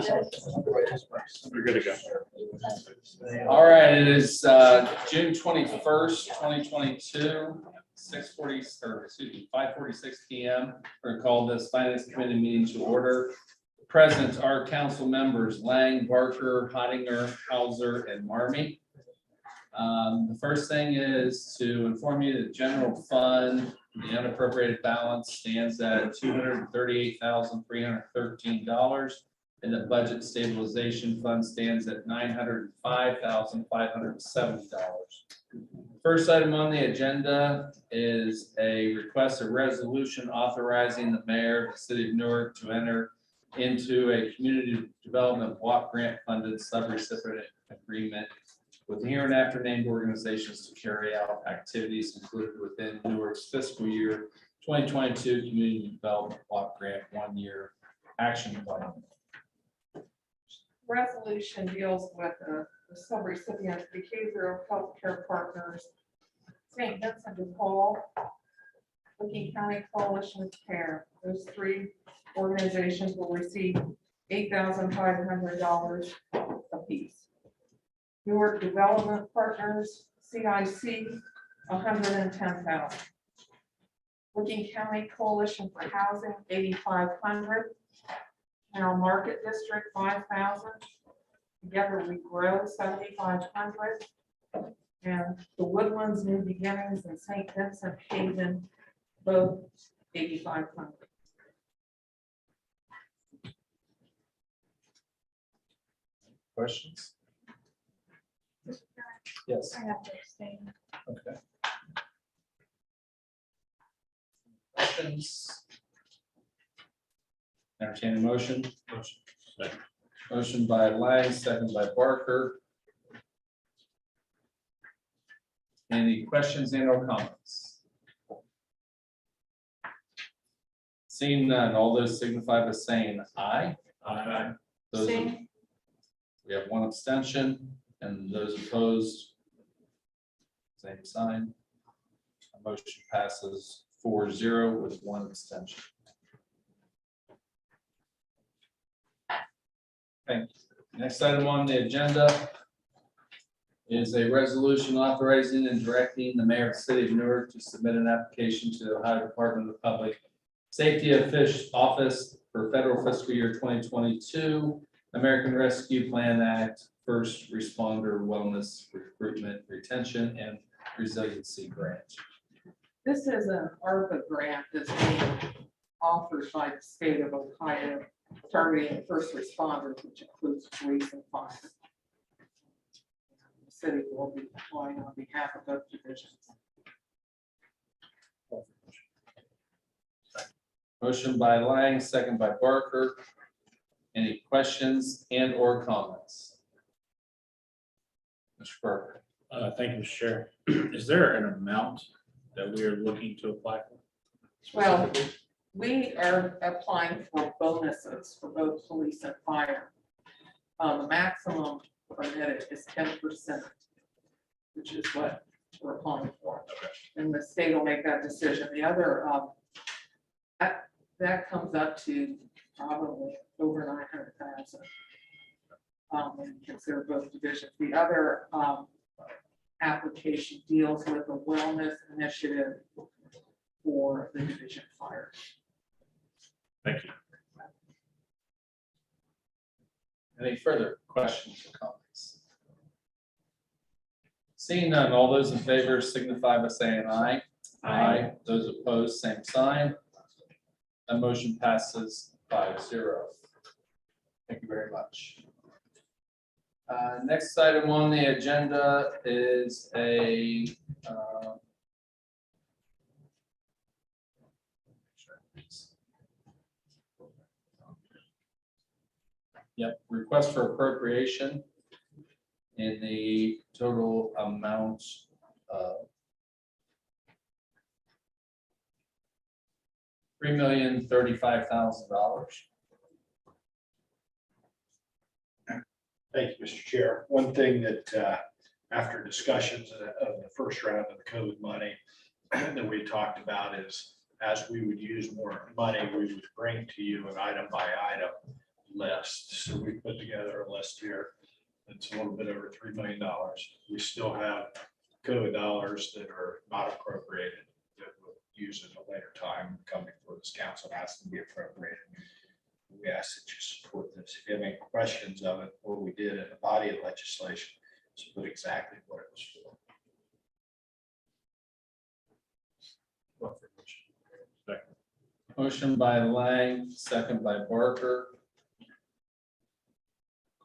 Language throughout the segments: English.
We're good to go. All right, it is June 21st, 2022, 5:46 p.m. We're going to call this Finance Committee meeting to order. Present are council members Lang, Barker, Hottinger, Hauser, and Marmee. The first thing is to inform you that general fund, the unappropriated balance stands at $238,313. And the budget stabilization fund stands at $905,570. First item on the agenda is a request, a resolution authorizing the mayor of the city of Newark to enter into a community development block grant funded subrecipient agreement with the hereinafter named organizations to carry out activities included within Newark's fiscal year 2022 community development block grant 1-year action plan. Resolution deals with the subrecipient behavioral healthcare partners, St. Vincent de Paul, Licking County Coalition of Care. Those three organizations will receive $8,500 apiece. Newark Development Partners, CIC, $110,000. Licking County Coalition for Housing, $8,500. Now Market District, $5,000. Together We Grow, $7,500. And the Woodlands New Beginnings and St. Vincent Haven, both $8,500. Questions? Yes. I have to abstain. Okay. Questions? Entertain a motion. Motion by Lang, second by Barker. Any questions and or comments? Seeing none, all those signify by saying aye. Aye. Those, Same. we have one abstention, and those opposed, same sign. Motion passes 4-0 with one abstention. Thank you. Next item on the agenda is a resolution authorizing and directing the mayor of the city of Newark to submit an application to the Ohio Department of Public Safety Office for federal fiscal year 2022 American Rescue Plan Act First Responder Wellness Recruitment Retention and Resiliency Grant. This is an ARPA grant that's being offered by the state of Ohio, targeting first responders, which includes police and fire. The city will be applying on behalf of both divisions. Motion by Lang, second by Barker. Any questions and or comments? Mr. Barker. Thank you, Mr. Chair. Is there an amount that we are looking to apply for? Well, we are applying for bonuses for both police and fire. The maximum permitted is 10%, which is what we're applying for. And the state will make that decision. The other, that comes up to probably over 900,000. When you consider both divisions. The other application deals with a wellness initiative for the division fire. Thank you. Any further questions or comments? Seeing none, all those in favor signify by saying aye. Aye. Those opposed, same sign. That motion passes 5-0. Thank you very much. Next item on the agenda is a request for appropriation in the total amount of $3,035,000. Thank you, Mr. Chair. One thing that after discussions of the first round of the COVID money that we talked about is as we would use more money, we would bring to you an item by item list. So we put together a list here. It's a little bit over $3 million. We still have COVID dollars that are not appropriated that we'll use at a later time coming before this council has to be appropriated. We ask that you support this. If you have any questions of it, what we did in the body of legislation is put exactly what it was for. Motion by Lang, second by Barker.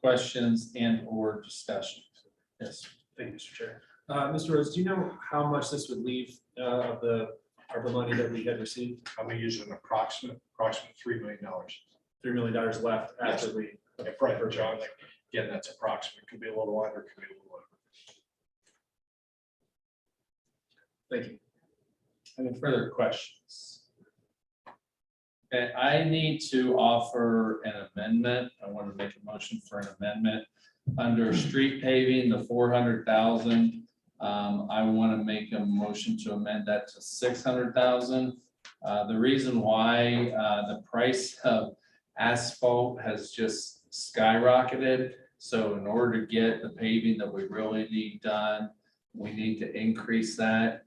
Questions and or discussion? Yes. Thank you, Mr. Chair. Mr. Rhodes, do you know how much this would leave of the ARPA money that we had received? I'm gonna use an approximate $3 million. $3 million left after we. Okay, right, John, like, again, that's approximate, could be a little under, could be a little over. Thank you. Any further questions? Okay, I need to offer an amendment. I want to make a motion for an amendment. Under street paving, the 400,000, I want to make a motion to amend that to 600,000. The reason why the price of asphalt has just skyrocketed. So in order to get the paving that we really need done, we need to increase that.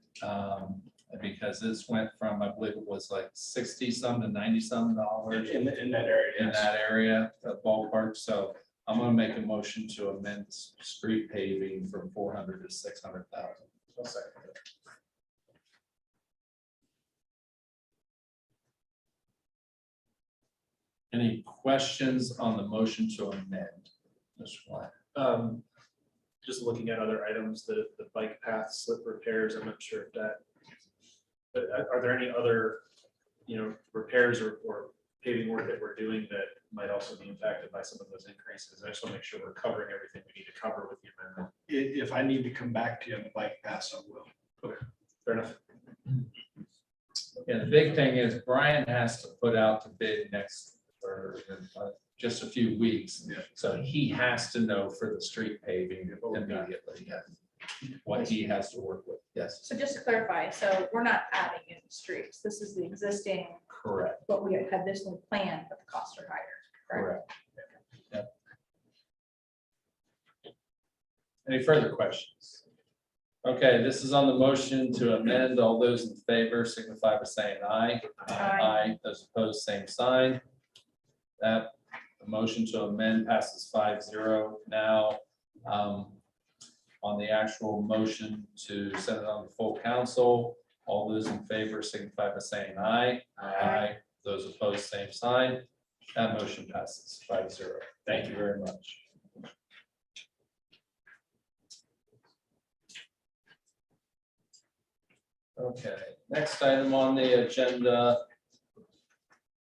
Because this went from, I believe it was like 60 some to 90 some dollars In that area. in yes. that area, the ballpark. So I'm gonna make a motion to amend street paving from 400 to 600,000. I'll second it. Any questions on the motion to amend? Mr. White? Just looking at other items, the bike path slip repairs, I'm not sure if that. But are there any other, repairs or paving work that we're doing that might also be impacted by some of those increases? I just want to make sure we're covering everything we need to cover with the amendment. If I need to come back to you on the bike pass, I will. Fair enough. Yeah, the big thing is Brian has to put out the bid next, or just a few weeks. Yeah. So he has to know for the street paving immediately, yeah, what he has to work with. Yes, So just to clarify, so we're not adding in streets. This is the existing, correct, what we had this one planned, but the costs are higher. Correct? correct. Yep. Any further questions? Okay, this is on the motion to amend. All those in favor signify by saying aye. Aye. Those opposed, same sign. That the motion to amend passes 5-0. Now, on the actual motion to send it on the full council, all those in favor signify by saying aye. Aye. Those opposed, same sign. That motion passes 5-0. Thank you very much. Okay, next item on the agenda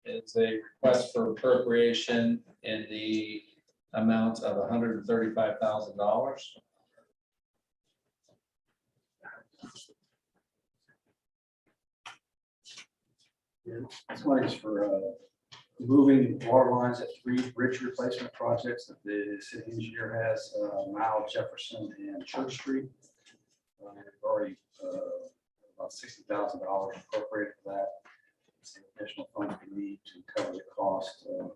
is a request for appropriation in the amount of $135,000. This one is for moving water lines at 3 bridge replacement projects that the city engineer has, Mile, Jefferson, and Church Street. We've already about $60,000 appropriated for that. It's the additional funds we need to cover the cost of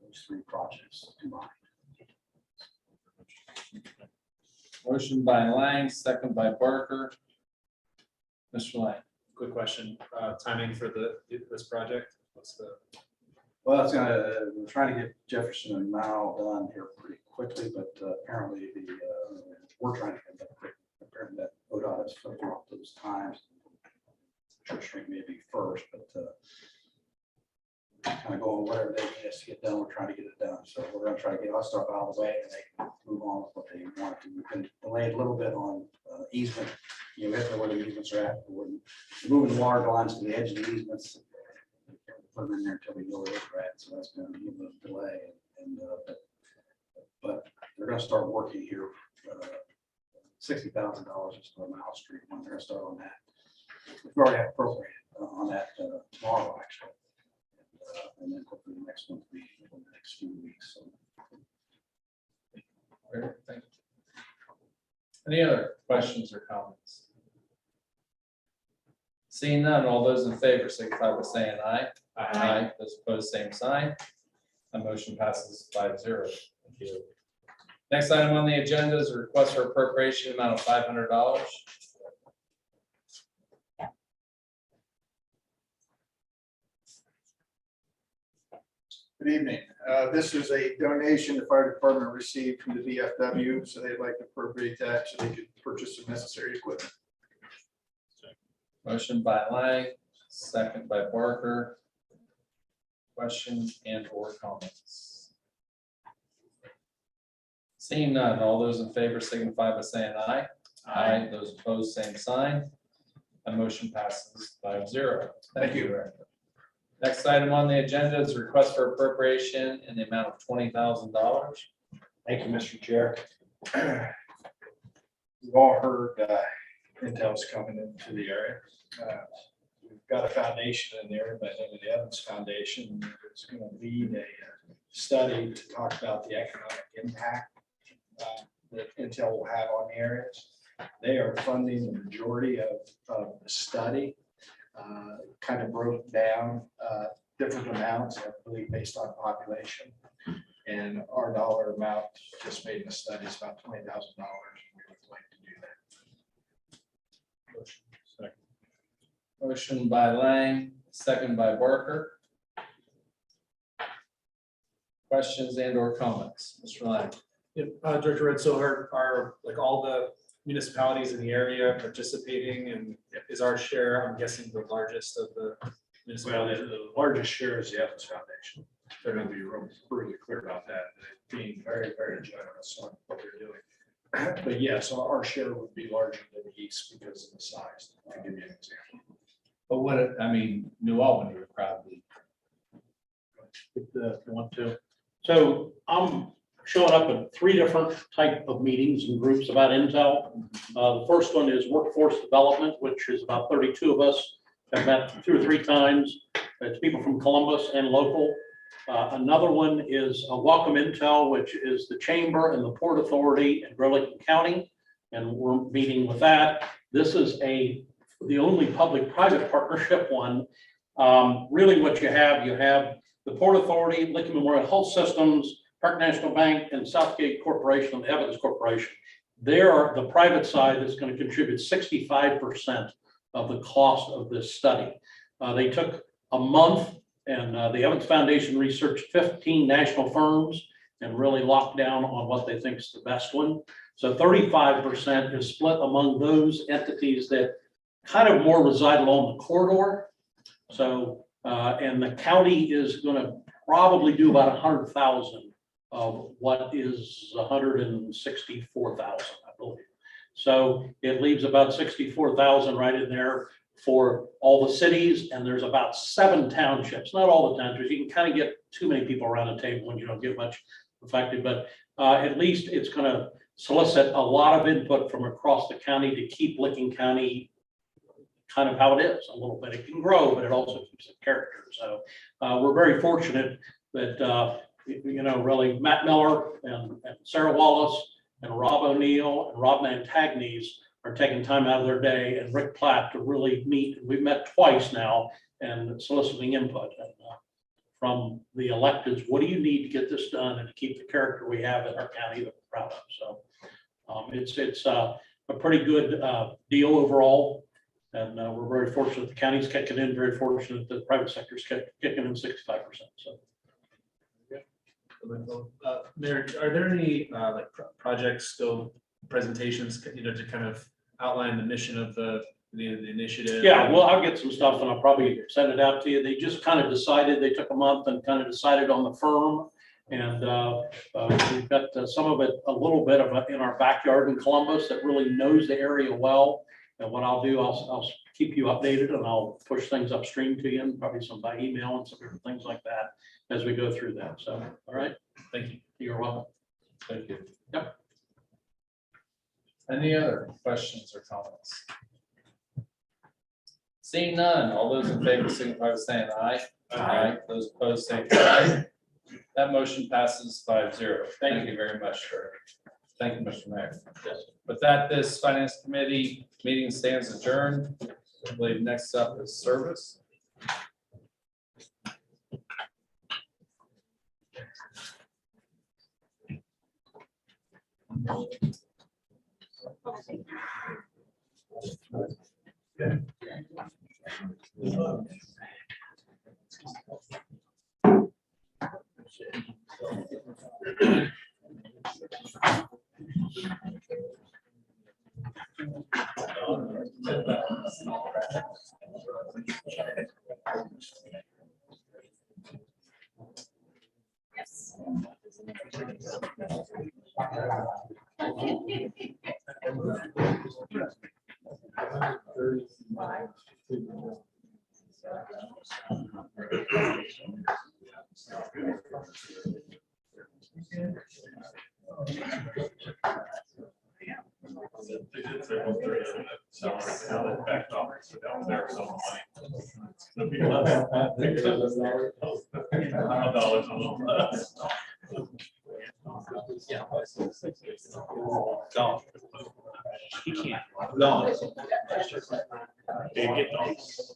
those 3 projects combined. Motion by Lang, second by Barker. Mr. Lang. Quick question, timing for this project? What's the? Well, it's we're trying to get Jefferson and Mile done here pretty quickly, but apparently we're trying to get that quick. Apparently that ODOT has flipped off those times. Church Street may be first, but kind of going whatever they need us to get done, we're trying to get it done. So we're going to try to get our stuff out of the way and they can move on with what they want to. We've been delayed a little bit on easement. We have to know where the easements are at. We're moving the water lines to the edge of the easements. Put them in there until we know where they're at. So that's been a little bit of delay. But they're going to start working here. $60,000 is for Mile Street. When they're going to start on that. We've already had appropriated on that tomorrow, actually. And then hopefully the next one will be in the next few weeks. So. Thank you. Any other questions or comments? Seeing none, all those in favor signify by saying aye. Aye. Those opposed, same sign. That motion passes 5-0. Thank you. Next item on the agenda is a request for appropriation amount of $500. Good evening. This is a donation the fire department received from the VFW, so they'd like to appropriate that so they could purchase some necessary equipment. Motion by Lang, second by Barker. Questions and or comments? Seeing none, all those in favor signify by saying aye. Aye. Those opposed, same sign. A motion passes 5-0. Thank you. Director. Next item on the agenda is a request for appropriation in the amount of $20,000. Thank you, Mr. Chair. We've all heard Intel's coming into the area. We've got a foundation in there by the name of the Evans Foundation. It's going to lead a study to talk about the economic impact that Intel will have on the areas. They are funding the majority of the study. Kind of broke down different amounts, I believe, based on population. And our dollar amount just made in the study is about $20,000. We would like to do that. Motion by Lang, second by Barker. Questions and or comments? Mr. Lang. Yeah, Director Red, so are like all the municipalities in the area participating, and is our share, I'm guessing, the largest of the Well, municipalities? the largest share is the Evans Foundation. They're going to be really clear about that, being very, very generous on what they're doing. But yes, our share would be larger than the East because of the size. To give you an example. But what, I mean, New Albany would probably. If you want to. So I'm showing up at 3 different type of meetings and groups about Intel. The first one is workforce development, which is about 32 of us. I've met 2 or 3 times. It's people from Columbus and local. Another one is Welcome Intel, which is the Chamber and the Port Authority in Burlington County. And we're meeting with that. This is the only public-private partnership one. Really what you have the Port Authority, Lincoln Memorial Health Systems, Park National Bank, and Southgate Corporation, and the Evans Corporation. They are the private side that's going to contribute 65% of the cost of this study. They took a month, and the Evans Foundation researched 15 national firms and really locked down on what they think is the best one. So 35% is split among those entities that kind of more reside along the corridor. So, and the county is going to probably do about 100,000 of what is 164,000, I believe. So it leaves about 64,000 right in there for all the cities, and there's about 7 townships, not all the townships. You can kind of get too many people around the table when you don't get much affected, but at least it's going to solicit a lot of input from across the county to keep Licking County kind of how it is a little bit. It can grow, but it also keeps its character. So we're very fortunate that really Matt Miller and Sarah Wallace and Rob O'Neill and Rob Mantagnes are taking time out of their day, and Rick Platt to really meet. We've met twice now and soliciting input from the electeds. What do you need to get this done and to keep the character we have in our county that we're proud of? So it's a pretty good deal overall. And we're very fortunate the county's kicking in, very fortunate that the private sector's kicking in 65%. So. Mayor, are there any project scope presentations, to kind of outline the mission of the initiative? Yeah, well, I'll get some stuff and I'll probably send it out to you. They just kind of decided, they took a month and kind of decided on the firm. And we've got some of it, a little bit of in our backyard in Columbus that really knows the area well. And what I'll do, I'll keep you updated and I'll push things upstream to you and probably some by email and some different things like that as we go through that. So, all right. Thank you. You're welcome. Thank you. Yep. Any other questions or comments? Seeing none, all those in favor signify by saying aye. Aye. Those opposed, same sign. That motion passes 5-0. Thank you very much, sir. Thank you, Mr. Mayor. Yes. With that, this Finance Committee meeting stands adjourned. I believe next up is service. He can't. No. They get those.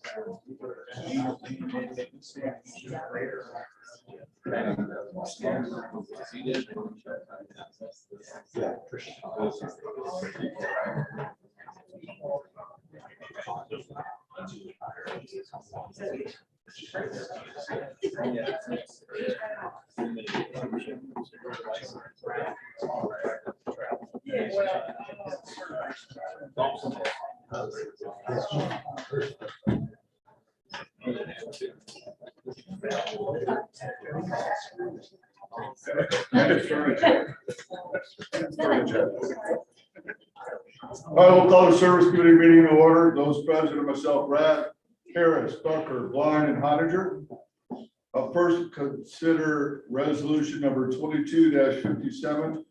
I will call the service committee meeting to order. Those present are myself, Brad, Harris, Tucker, Blind, and Honiger. First, consider resolution number 22-57,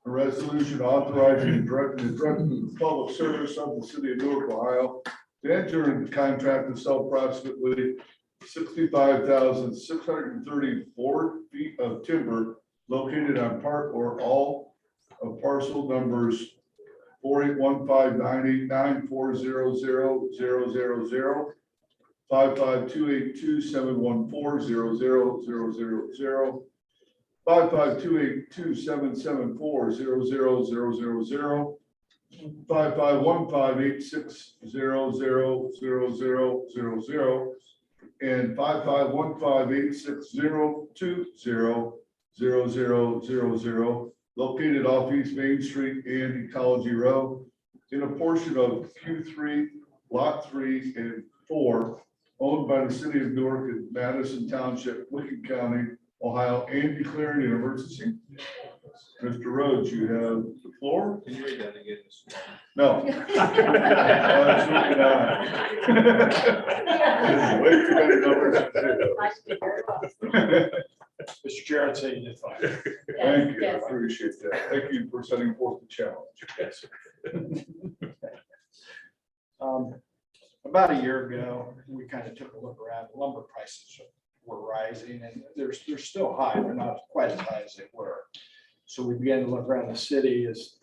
a resolution authorizing and directing the public service of the city of Newark, Ohio, to enter into contract to sell approximately 65,634 feet of timber located on part or all of parcel numbers 4815989400000, 5528271400000, 5528277400000, 551586000000, and 551586020000, located off East Main Street and Ecology Road in a portion of Q3, Lot 3 and 4, owned by the city of Newark and Madison Township, Licking County, Ohio, and declaring an emergency. Mr. Rhodes, you have the floor. Can you read that again? No. Absolutely not. Way too many numbers to do. Mr. Chair, I'd say you did fine. Thank you, I appreciate that. Thank you for setting forth the challenge. Yes. About a year ago, we kind of took a look around. Lumber prices were rising and they're still high. They're not quite as high as they were. So we began to look around the city as,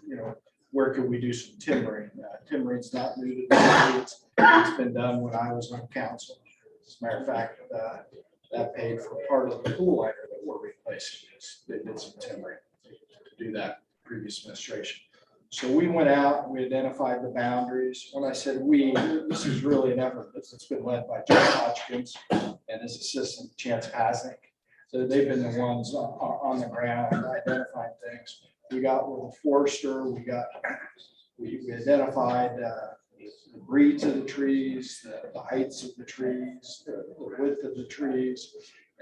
where could we do some timbering? Timbering's not new to the city. It's been done when I was on council. As a matter of fact, that paid for part of the pool liner that we're replacing. They did some timbering to do that previous administration. So we went out, we identified the boundaries. When I said we, this is really an effort that's been led by John Hodgkins and his assistant Chance Pasnick. So they've been the ones on the ground identifying things. We got with a forester, we identified the breeds of the trees, the heights of the trees, the width of the trees,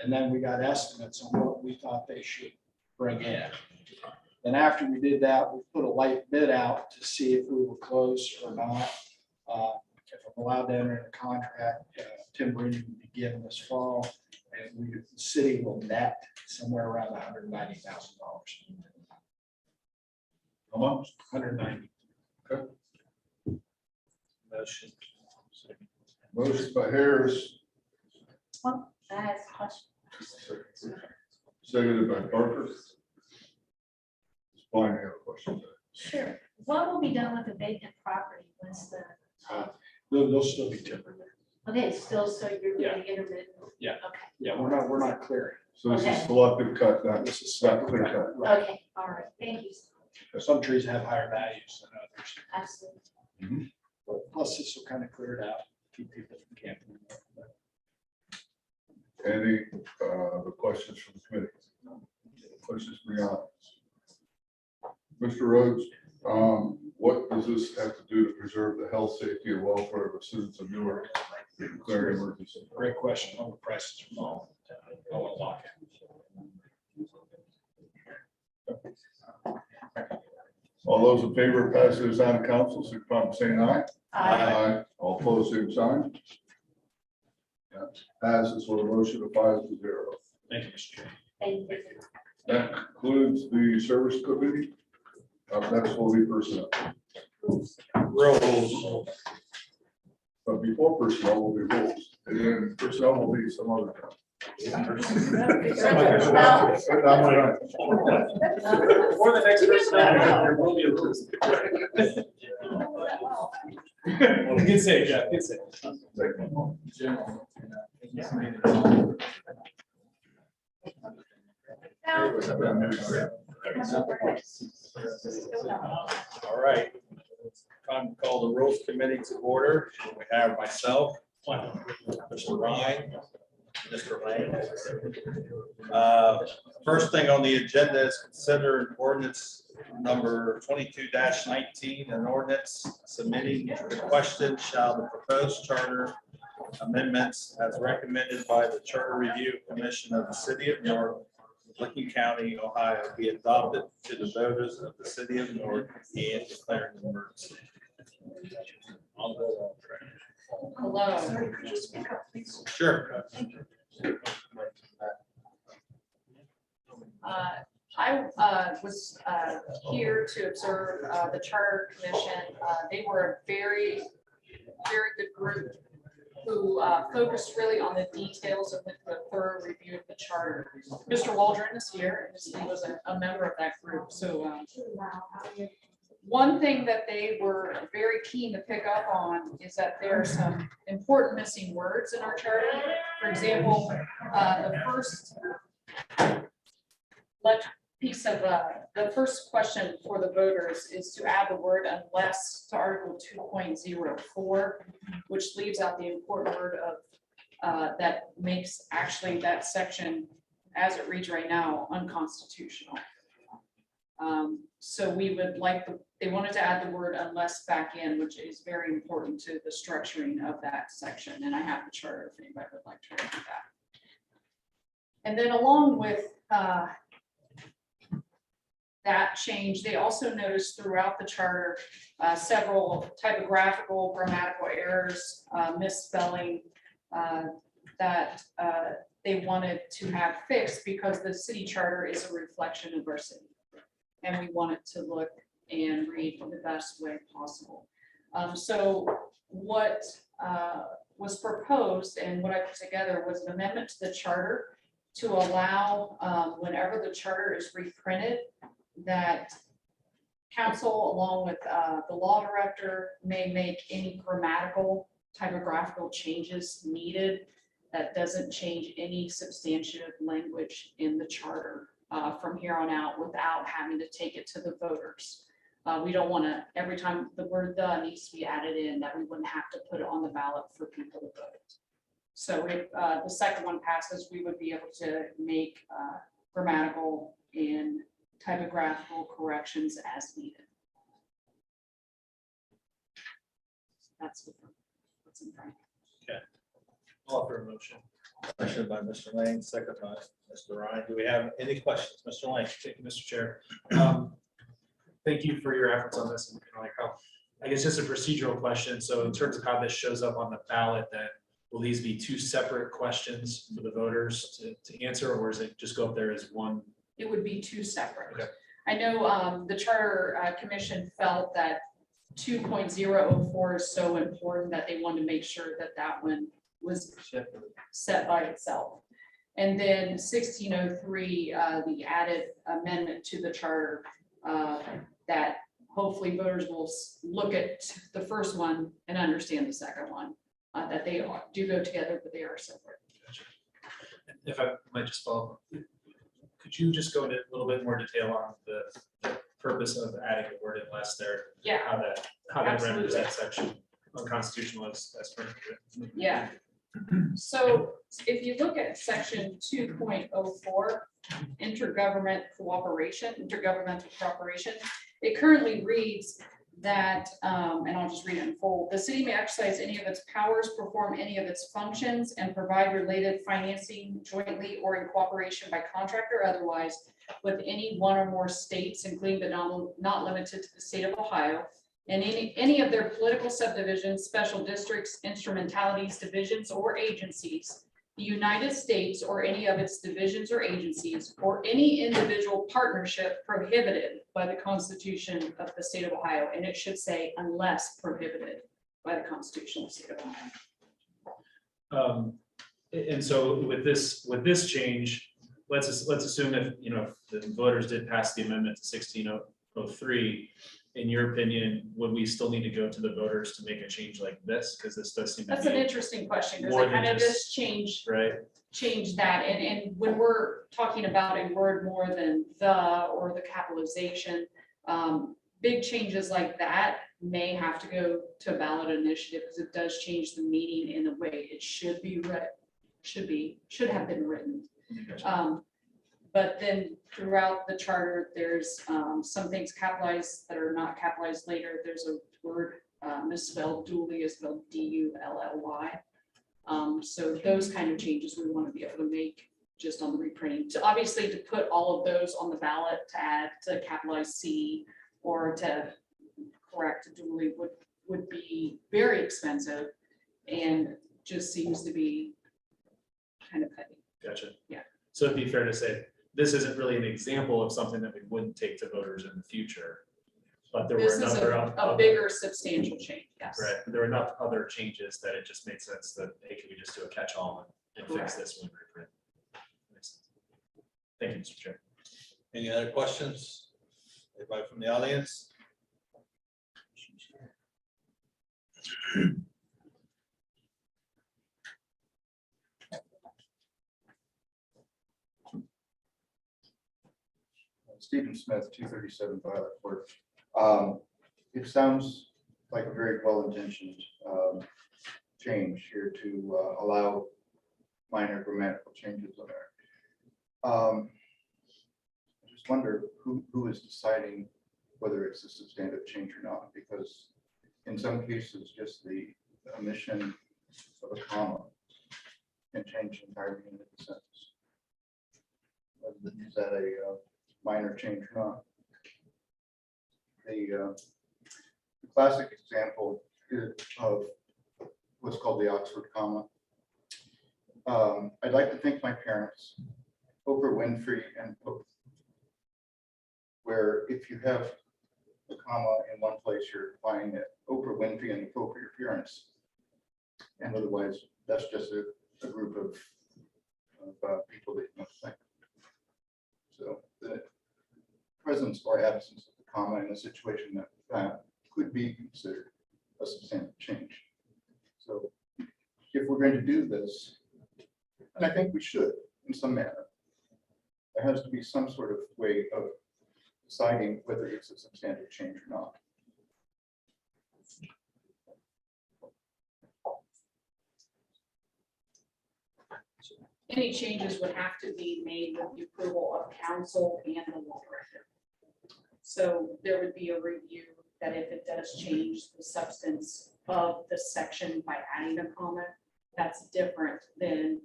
and then we got estimates on what we thought they should bring in. And after we did that, we put a light bid out to see if we were close or not. If I'm allowed to enter a contract, timbering will begin this fall, and the city will net somewhere around $190,000. How much? 190. Motion. Motion by Harris, Well, I have a question. seconded by Parker. Fine, I have a question. Sure. What will be done with the vacant property once the, They'll still be timbered there. okay, still, so you're Yeah. doing intermittent? Yeah. Okay, Yeah, we're not clearing. So this is Okay. selective cut, not This is not clear cut. Right. okay, all right, thank you. Some trees have higher values than others. Absolutely. But plus, this will kind of clear it out, keep people from camping. Any other questions from the committee? Questions from the audience? Mr. Rhodes, what does this have to do to preserve the health, safety, and welfare of the citizens of Newark in declaring emergency? Great question. Lumber prices are falling. I want to lock it. All those in favor of passing this on to council, signify by saying aye. Aye. All opposed, same sign. Yeah, passes with a motion of 5-0. Thank you, Mr. Chair. Thank you. That concludes the service committee. Up next will be personnel. Rules. But before personnel will be rules, and then personnel will be some other. Now, Before the next person, there will be a rules. Good save, Jeff, good save. All right. Time to call the Rules Committee to order. We have myself, Mr. Ryan, Mr. Lane. First thing on the agenda is consider ordinance number 22-19, an ordinance submitting the question, shall the proposed charter amendments as recommended by the Charter Review Commission of the City of Newark, Licking County, Ohio, be adopted to the voters of the City of Newark and declaring an emergency. I'll go on. Hello. Sure. I was here to observe the Charter Commission. They were a very good group who focused really on the details of the thorough review of the charter. Mr. Waldron is here, and he was a member of that group. So one thing that they were very keen to pick up on is that there are some important missing words in our charter. For example, the first piece of the first question for the voters is to add the word unless to Article 2.04, which leaves out the important word of that makes actually that section, as it reads right now, unconstitutional. So we would like they wanted to add the word unless back in, which is very important to the structuring of that section. And I have the charter if anybody would like to read that. And then along with that change, they also noticed throughout the charter several typographical, grammatical errors, misspelling that they wanted to have fixed because the city charter is a reflection of our city. And we want it to look and read in the best way possible. So what was proposed and what I put together was an amendment to the charter to allow whenever the charter is reprinted, that council along with the law director may make any grammatical, typographical changes needed that doesn't change any substantive language in the charter from here on out without having to take it to the voters. We don't want to, every time the word "the" needs to be added in, that we wouldn't have to put it on the ballot for people to vote. So if the second one passes, we would be able to make grammatical and typographical corrections as needed. That's what's in front. I'll offer a motion. Motion by Mr. Lane, second by Mr. Ryan. Do we have any questions? Mr. Lane? Thank you, Mr. Chair. Thank you for your efforts on this and like how, I guess just a procedural question. So in terms of how this shows up on the ballot, then will these be two separate questions for the voters to answer, or is it just go up there as one? It would be two separate. Okay. I know the Charter Commission felt that 2.004 is so important that they wanted to make sure that that one was set by itself. And then 1603, the added amendment to the charter that hopefully voters will look at the first one and understand the second one, that they do go together, but they are separate. Gotcha. If I might just follow up, could you just go into a little bit more detail on the purpose of adding the word unless there, Yeah, how that renders Absolutely. that section unconstitutional as currently. yeah. So if you look at section 2.04, intergovernmental cooperation, it currently reads that, and I'll just read it in full, the city may exercise any of its powers, perform any of its functions, and provide related financing jointly or in cooperation by contract or otherwise with any one or more states, including but not limited to the state of Ohio, and any of their political subdivisions, special districts, instrumentalities, divisions, or agencies, the United States or any of its divisions or agencies, or any individual partnership prohibited by the Constitution of the state of Ohio. And it should say unless prohibited by the Constitution of the state of Ohio. And so with this change, let's assume if, if the voters did pass the amendment to 1603, in your opinion, would we still need to go to the voters to make a change like this? Because this does seem to That's an be, interesting question, because more it kind than of just- does change right? that. And when we're talking about a word more than the or the capitalization, big changes like that may have to go to ballot initiative because it does change the meaning in the way it should be read, should have been written. But then throughout the charter, there's some things capitalized that are not capitalized later. There's a word misspelled, duly is spelled D-U-L-L-Y. So those kind of changes we want to be able to make just on the reprinting. So obviously to put all of those on the ballot to add to capitalize C or to correct duly would be very expensive and just seems to be kind of heavy. Gotcha. Yeah. So it'd be fair to say, this isn't really an example of something that we wouldn't take to voters in the future. But there were This is another. a bigger substantial change, yes. Right, there were enough other changes that it just made sense that, hey, can we just do a catch-all and fix Correct. this when we reprint? Makes sense. Thank you, Mr. Chair. Any other questions? Anybody from the audience? Stephen Smith, 237 Violet Court. It sounds like a very well-intentioned change here to allow minor grammatical changes on there. I just wonder who is deciding whether it's a substantive change or not, because in some cases, just the omission of a comma can change the entire meaning of the sentence. Is that a minor change or not? The classic example of what's called the Oxford comma. I'd like to thank my parents, Oprah Winfrey and Pope, where if you have a comma in one place, you're implying that Oprah Winfrey and the appropriate appearance. And otherwise, that's just a group of people that you must thank. So the presence or absence of the comma in a situation that could be considered a substantive change. So if we're going to do this, and I think we should in some manner, there has to be some sort of way of deciding whether it's a substantive change or not. Any changes would have to be made with the approval of council and the law director. So there would be a review that if it does change the substance of the section by adding a comma, that's different than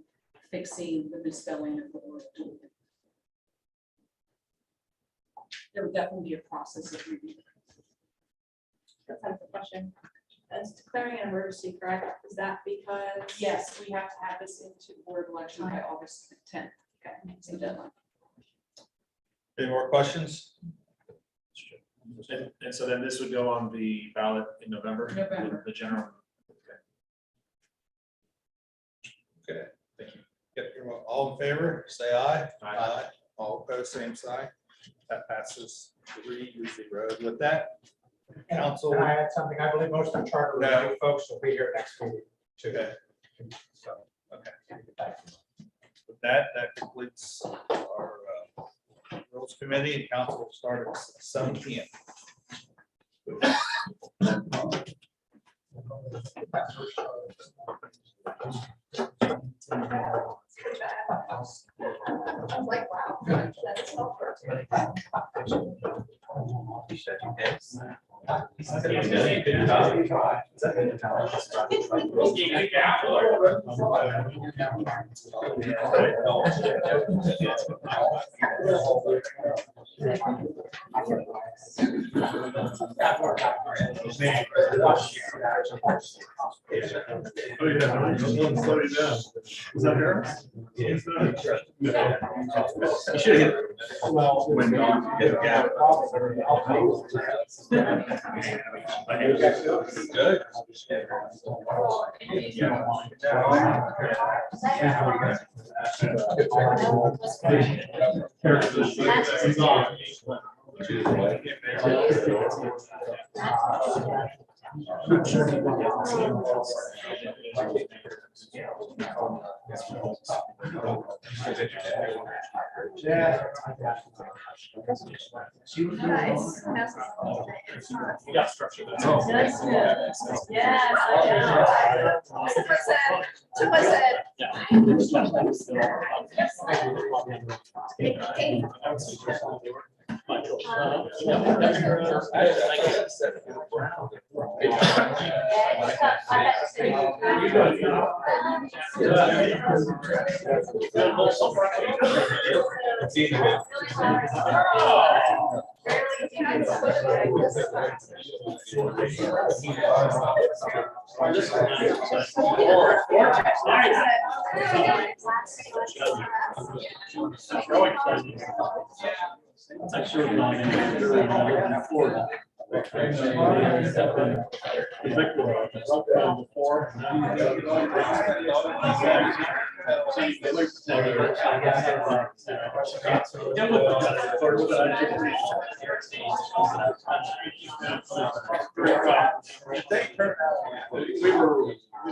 fixing the misspelling of the word duly. There would definitely be a process of review. That's a question. As declaring an emergency, correct? Is that because? Yes, we have to have this into board election by August 10th. Okay, it's the deadline. Any more questions? And so then this would go on the ballot in November? November. The general. Okay, thank you. Yep, all in favor, say aye. Aye. All opposed, same sign. That passes 3-0. With that, council. Can I add something? I believe most of the charter No. review folks will be here next meeting too. Okay. So, Okay. With that completes our Rules Committee, and council will start at 7 p.m. I was like, wow. that is helpful. Is that Harris? You should hit. Well, when hit the gap. Good. Nice. You got structure. That's good. Yes, I know. Took my set. I served on it during Florida. Before. We were